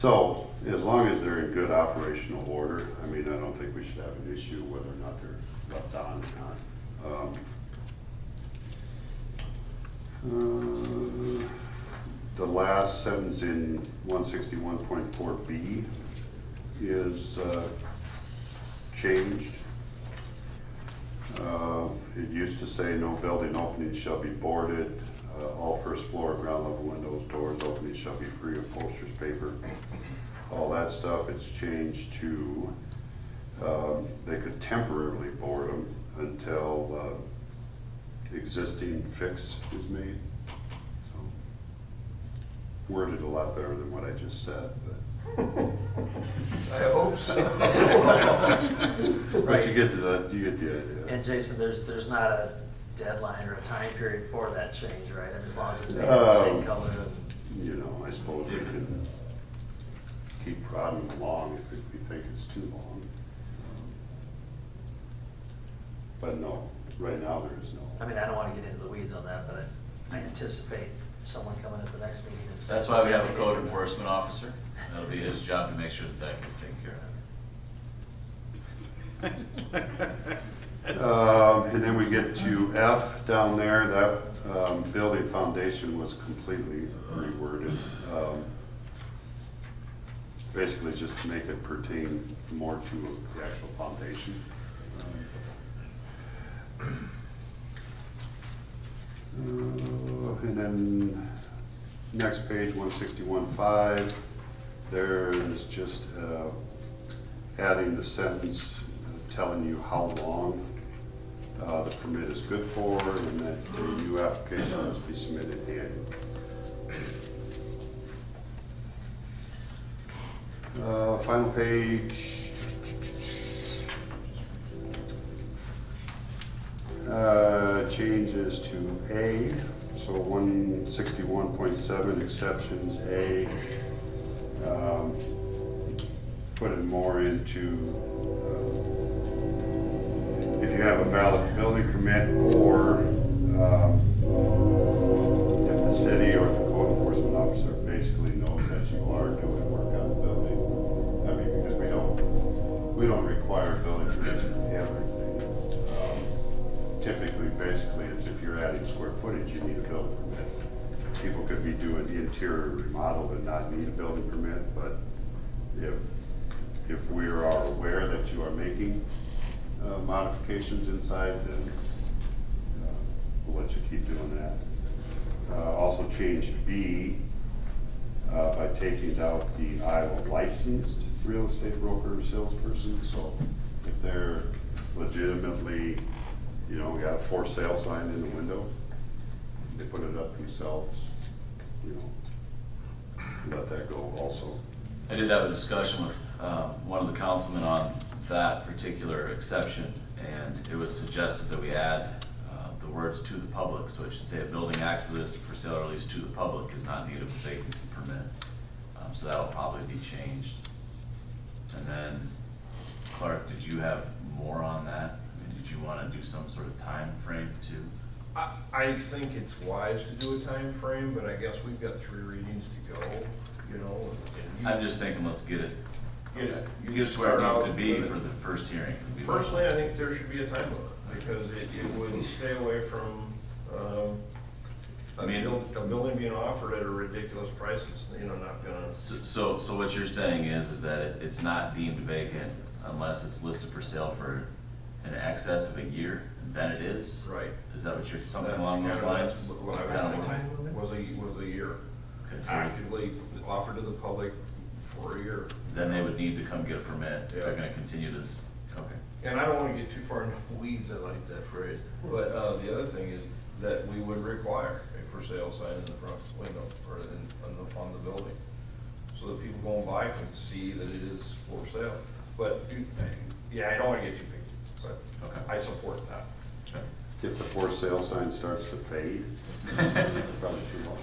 So, as long as they're in good operational order, I mean, I don't think we should have an issue whether or not they're left on or not. The last sentence in 161.4B is changed. It used to say no building openings shall be boarded. All first floor and ground level windows, doors, openings shall be free of posters, paper, all that stuff. It's changed to they could temporarily board them until existing fix is made. So, worded a lot better than what I just said, but. I hope so. But you get the idea. And Jason, there's not a deadline or a time period for that change, right? I mean, as long as it's made the same color. You know, I suppose we can keep prodding along if we think it's too long. But no, right now there is no. I mean, I don't want to get into the weeds on that, but I anticipate someone coming at the next meeting and saying. That's why we have a code enforcement officer. That'll be his job to make sure that gets taken care of. And then we get to F down there, that building foundation was completely reworded. Basically just to make it pertain more to the actual foundation. And then next page, 161.5, there's just adding the sentence telling you how long the permit is good for, and that the new application must be submitted annually. Final page. Changes to A, so 161.7 exceptions A. Put it more into if you have a valid building permit, or if the city or the code enforcement officer basically knows that you are doing work on the building. I mean, because we don't require building permits for everything. Typically, basically, it's if you're adding square footage, you need a building permit. People could be doing the interior remodel and not need a building permit, but if we are aware that you are making modifications inside, then we'll let you keep doing that. Also changed B by taking out the Iowa licensed real estate broker or salesperson. So if they're legitimately, you know, got a for sale sign in the window, they put it up themselves, you know, let that go also. I did have a discussion with one of the councilmen on that particular exception, and it was suggested that we add the words "to the public," so it should say a building actively listed for sale or lease to the public is not needed with vacancy permit. So that'll probably be changed. And then, Clark, did you have more on that? I mean, did you want to do some sort of time frame too? I think it's wise to do a time frame, but I guess we've got 3 readings to go, you know. I'm just thinking, let's get it Get to where it needs to be for the first hearing. Personally, I think there should be a time limit, because it would stay away from, I mean, a building being offered at a ridiculous price. It's, you know, not gonna. So what you're saying is that it's not deemed vacant unless it's listed for sale for in excess of a year, then it is? Right. Is that what you're, something along those lines? What I was saying was a year. Okay, so Actively offered to the public for a year. then they would need to come get a permit if they're gonna continue this, okay. And I don't wanna get too far into the weeds, I like that phrase, but, the other thing is that we would require a for sale sign in the front window, or on the building, so that people going by can see that it is for sale. But, yeah, I don't wanna get too big, but Okay. I support that. Okay. If the for sale sign starts to fade, it's probably too long.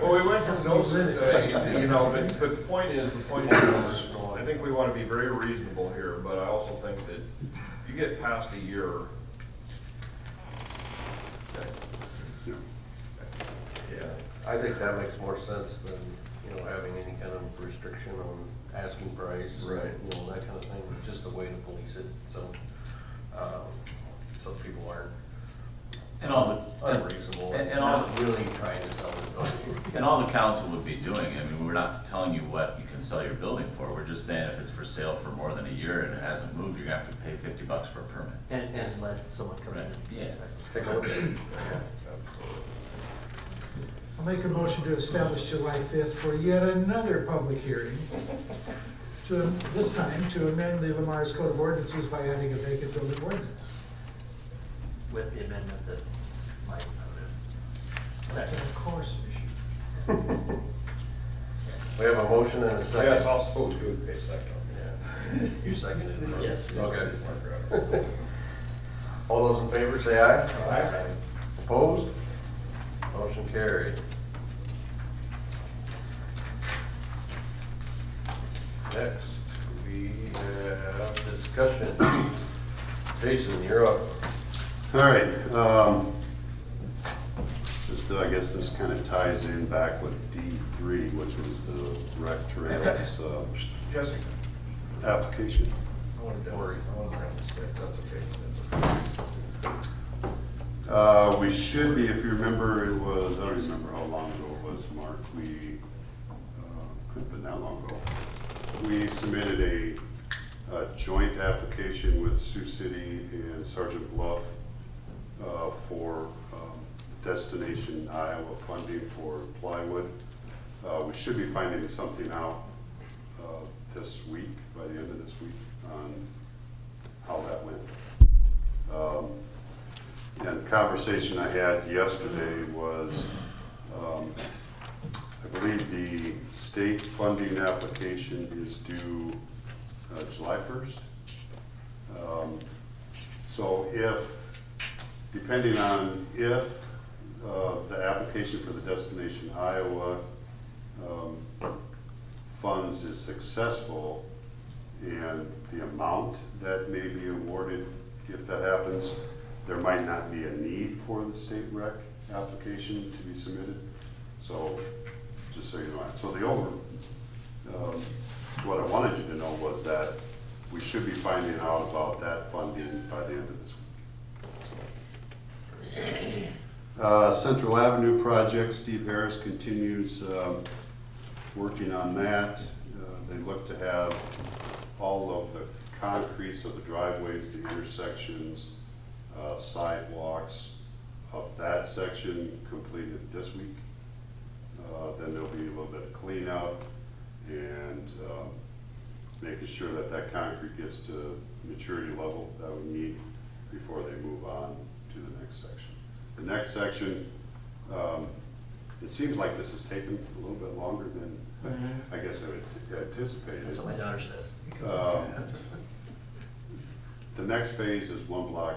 Well, we went from those, you know, but the point is, I think we want to be very reasonable here, but I also think that if you get past a year. Yeah. Yeah, I think that makes more sense than you know, having any kind of restriction on asking price. Right. You know, that kind of thing, just a way to police it, so, so people aren't And all the, unreasonable, and and all not really trying to sell the building. And all the council would be doing, I mean, we're not telling you what you can sell your building for, we're just saying if it's for sale for more than a year and it hasn't moved, you're gonna have to pay $50 for a permit. And let someone come in and Yeah. inspect. Take a look at it. I'll make a motion to establish July 5th for yet another public hearing. This time to amend the Lamar's Code of Ordinances by adding a vacant building ordinance. With the amendment that Mike noted. Second, of course, we should. We have a motion and a second. Yes, I'll suppose you would pay second. Yeah. You seconded it? Yes. Okay. All those in favor say aye. Aye. Opposed? Motion carried. Next, we have discussion. Jason, you're up. All right, just, I guess this kind of ties in back with D3, which was the rec trails, Jessica, application. I wanted to worry, I wanted to have a stick, that's okay. We should be, if you remember, it was, I don't remember how long ago it was, Mark, we, could have been that long ago. We submitted a joint application with Sioux City and Sergeant Bluff for Destination Iowa funding for plywood. We should be finding something out this week, by the end of this week, on how that went. And the conversation I had yesterday was, I believe the state funding application is due July 1st. So if, depending on if the application for the Destination Iowa funds is successful and the amount that may be awarded, if that happens, there might not be a need for the state rec application to be submitted. So, just so you know, so the what I wanted you to know was that we should be finding out about that funding by the end of this week. Central Avenue project, Steve Harris continues working on that. They look to have all of the concrete, so the driveways, the intersections, sidewalks of that section completed this week. Then there'll be a little bit of cleanup and making sure that that concrete gets to maturity level that we need before they move on to the next section. The next section, it seems like this has taken a little bit longer than I guess I would anticipated. That's what my daughter says. The next phase is one block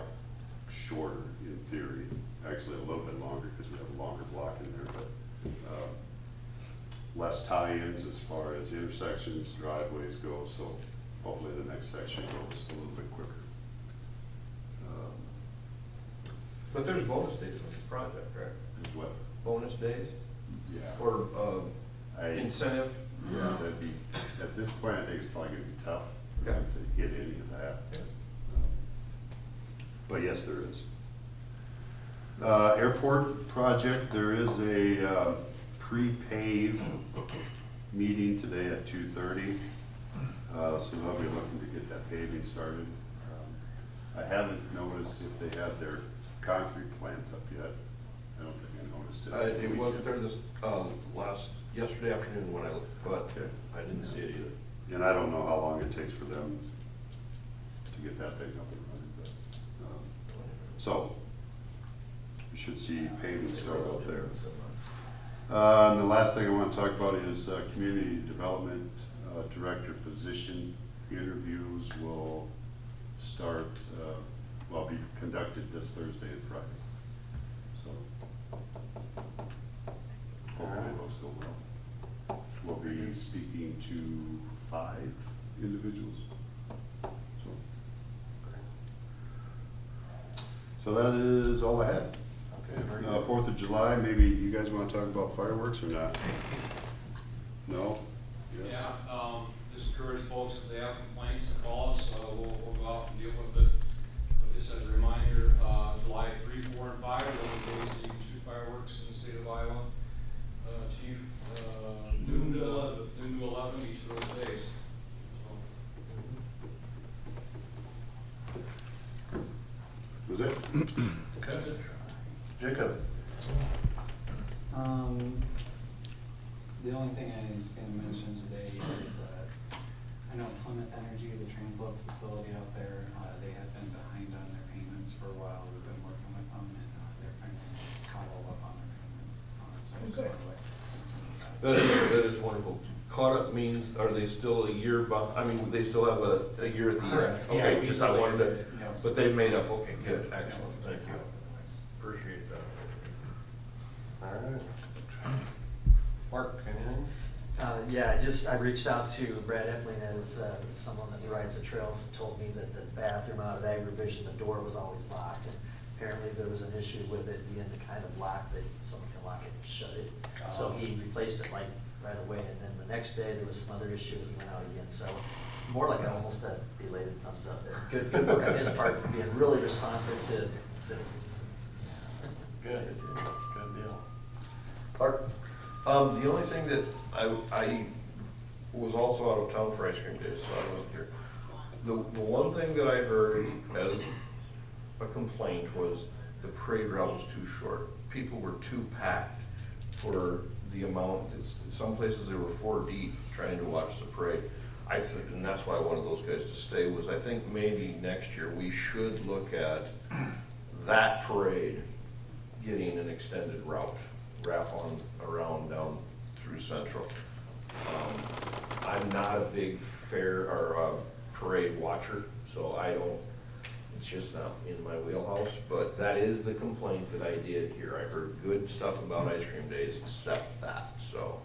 shorter in theory, actually a little bit longer because we have a longer block in there, but less tie-ins as far as intersections, driveways go, so hopefully the next section goes a little bit quicker. But there's bonus days with the project, right? Is what, Bonus days yeah. or incentive? Yeah, that'd be, at this point, I think it's probably gonna be tough Okay. to get any of that. Yeah. But yes, there is. Airport project, there is a pre-pave meeting today at 2:30. So they'll be looking to get that paving started. I haven't noticed if they have their concrete plant up yet. I don't think I noticed it. It wasn't there this, yesterday afternoon when I looked, but I didn't see it either. And I don't know how long it takes for them to get that thing up and running, but, so, we should see paving start out there. And the last thing I want to talk about is community development director position interviews will start, be conducted this Thursday and Friday. So, hopefully those go well. We'll be speaking to 5 individuals. So that is all I had. Okay, very good. 4th of July, maybe you guys want to talk about fireworks or not? No? Yes? Yeah, just encourage folks, if they have complaints, to call us, we'll go out and deal with it. But just as a reminder, July 3, 4, and 5 are the only days that you can shoot fireworks in the state of Iowa. Chief, noon to 11 each of those days. So. Was it? Okay. Jacob? The only thing I was gonna mention today is, I know Plymouth Energy, the transload facility out there, they have been behind on their payments for a while. We've been working with them and, they're finally caught all up on their payments. So I just Okay. wanted to let you know. That is wonderful. Caught up means, are they still a year, I mean, they still have a year at the end? Correct. Yeah, Okay, we just I wanted to, yeah. but they've made up, okay, good, excellent, thank you. Appreciate that. All right. Mark, anything? Yeah, I reached out to Brad Epling as someone that rides the trails, told me that the bathroom out of Agrivision, the door was always locked. And apparently there was an issue with it being the kind of lock that someone can lock it and shut it. So he replaced it like right away, and then the next day there was some other issue and he went out again. So more like almost a belated thumbs up there. Good work on his part, being really responsive to citizens. Good deal. Clark? The only thing that I was also out of town for ice cream days, so I wasn't here. The one thing that I heard as a complaint was the parade route was too short. People were too packed for the amount, some places they were 4 deep trying to watch the parade. I think, and that's why I wanted those guys to stay, was I think maybe next year we should look at that parade getting an extended route, wrap on around down through Central. I'm not a big fair or parade watcher, so I don't, it's just not in my wheelhouse, but that is the complaint that I did hear. I heard good stuff about ice cream days except that, so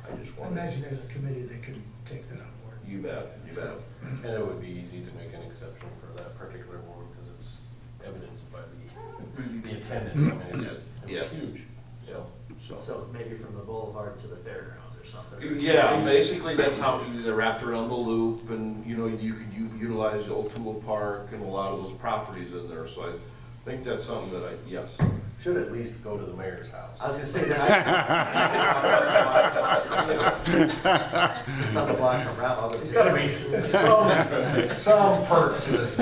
I just I wanted. imagine there's a committee that can take that on board. You bet, you bet. And it would be easy to make an exception for that particular one, because it's evidenced by the attendance. I mean, it's just, it Yeah. was huge. So. So maybe from the boulevard to the fairgrounds or something. Yeah, basically that's how they're wrapped around the loop, and you know, you could utilize the O'Toole Park and a lot of those properties in there, so I think that's something that yes. Should at least go to the mayor's house. I was gonna say that. It's on the block from Ralph. I'll go There's gotta be some perks to this.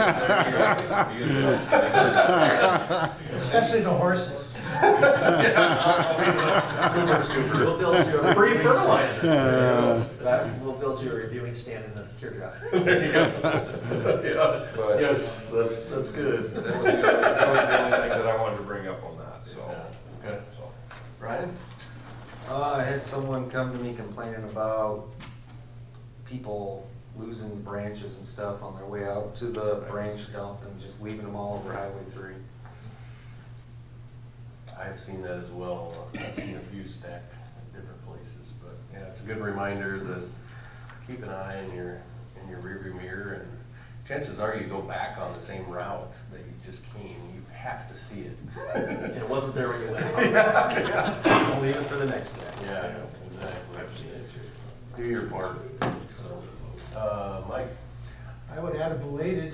Especially the horses. We'll build you a Free fertilizer. We'll build you a reviewing stand in the teardrop. There you go. But- Yes, that's good. That was the only thing that I wanted to bring up on that, so. Okay. So. Ryan? I had someone come to me complaining about people losing branches and stuff on their way out to the branch dump and just leaving them all over Highway 3. I've seen that as well. I've seen a few stacked in different places, but yeah, it's a good reminder that keep an eye in your rearview mirror, and chances are you go back on the same route that you just came, you have to see it. And it wasn't there when you went home. Don't leave it for the next guy. Yeah, exactly. I've seen it too. Do your part. So, Mike? I would add a belated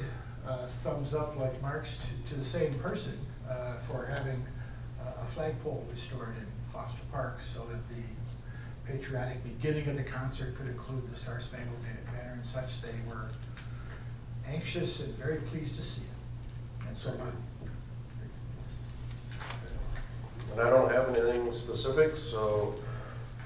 thumbs up like Mark's to the same person for having a flagpole restored in Foster Park so that the patriotic beginning of the concert could include the Star Spangled Banner and such. They were anxious and very pleased to see it, and so am I. And I don't have anything specific, so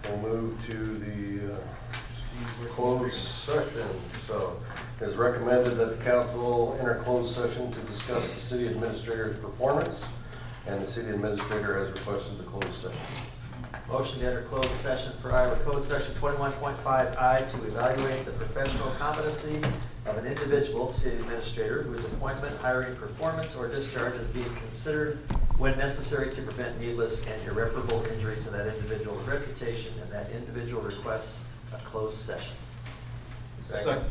we'll move to the closed session. So it's recommended that the council enter closed session to discuss the city administrator's performance, and the city administrator has requested the closed session. Motion to enter closed session for Iowa Code Section 21.5I to evaluate the professional competency of an individual city administrator whose appointment, hiring, performance, or discharge is being considered when necessary to prevent needless and irreparable injury to that individual's reputation, and that individual requests a closed session. Second.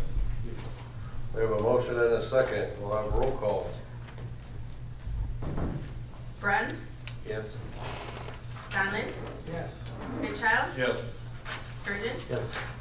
We have a motion and a second. We'll have a roll call. Bruns, Yes. Donlin, Yes. Goodchild, Yes. Sturgeon, Yes.